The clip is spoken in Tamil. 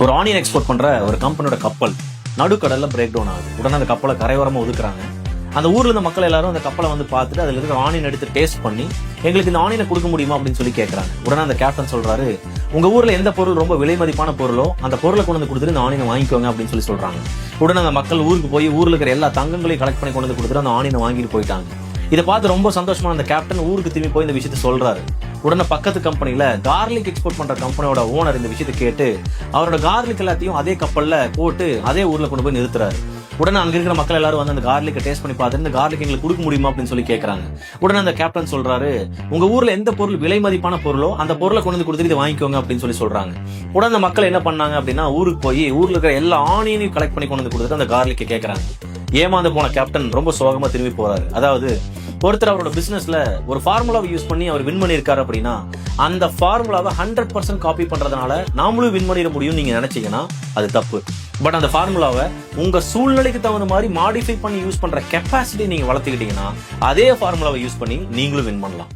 ஒரு ஆனியன் எக்ஸ்போர்ட் பண்ற ஒரு கம்பெனியோட கப்பல் நடுக்கடல்ல பிரேக் டவுன் ஆகுது. உடனே அந்த கப்பலை கரையோரமா ஒதுக்குறாங்க. அந்த ஊர்ல இருந்த மக்கள் எல்லாரும் அந்த கப்பலை வந்து பார்த்துட்டு அதுல இருக்கிற ஆனியன் எடுத்து டேஸ்ட் பண்ணி எங்களுக்கு இந்த ஆனியனை கொடுக்க முடியுமா அப்படின்னு சொல்லி கேட்கறாங்க. உடனே அந்த கேப்டன் சொல்றாரு, உங்க ஊர்ல எந்த பொருள் ரொம்ப விலை மதிப்பான பொருளோ அந்த பொருளை கொண்டு வந்து கொடுத்துட்டு இந்த ஆனியனை வாங்கிக்கோங்க அப்படின்னு சொல்லி சொல்றாங்க. உடனே அந்த மக்கள் ஊருக்கு போய் ஊர்ல இருக்கிற எல்லா தங்கங்களையும் கலெக்ட் பண்ணி கொண்டு வந்து கொடுத்துட்டு அந்த ஆனியனை வாங்கிட்டு போயிட்டாங்க. இதை பார்த்து ரொம்ப சந்தோஷமா அந்த கேப்டன் ஊருக்கு திரும்பி போய் இந்த விஷயத்த சொல்றாரு. உடனே பக்கத்து கம்பெனில கார்லிக் எக்ஸ்போர்ட் பண்ற கம்பெனியோட ஓனர் இந்த விஷயத்தை கேட்டு அவரோட கார்லிக் எல்லாத்தையும் அதே கப்பல்ல போட்டு அதே ஊர்ல கொண்டு போய் நிறுத்துறாரு. உடனே அங்க இருக்கிற மக்கள் எல்லாரும் வந்து அந்த கார்லிக்கை டேஸ்ட் பண்ணி பார்த்துட்டு இந்த கார்லிக் எங்களுக்கு கொடுக்க முடியுமா அப்படின்னு சொல்லி கேட்கறாங்க. உடனே அந்த கேப்டன் சொல்றாரு, உங்க ஊர்ல எந்த பொருள் விலை மதிப்பான பொருளோ அந்த பொருளை கொண்டு வந்து கொடுத்துட்டு இதை வாங்கிக்கோங்க அப்படின்னு சொல்லி சொல்றாங்க. உடனே அந்த மக்கள் என்ன பண்ணாங்க அப்படின்னா ஊருக்கு போய் ஊர்ல இருக்கிற எல்லா ஆனியனையும் கலெக்ட் பண்ணி கொண்டு வந்து கொடுத்துட்டு அந்த கார்லிக்கை கேட்கறாங்க. ஏமாந்து போன கேப்டன் ரொம்ப சோகமா திரும்பி போறாரு. அதாவது ஒருத்தர் அவரோட பிசினஸ்ல ஒரு ஃபார்முலாவை யூஸ் பண்ணி அவர் வின் பண்ணிருக்காரு அப்படின்னா அந்த ஃபார்முலாவை 100% காப்பி பண்றதுனால நாமளும் வின் பண்ணிட முடியும் நீங்க நினைச்சீங்கன்னா அது தப்பு. பட் அந்த ஃபார்முலாவை உங்க சூழ்நிலைக்கு தகுந்த மாதிரி மாடிஃபை பண்ணி யூஸ் பண்ற கெப்பாசிட்டி நீங்க வளர்த்துக்கிட்டீங்கன்னா அதே ஃபார்முலாவை யூஸ் பண்ணி நீங்களும் வின் பண்ணலாம்.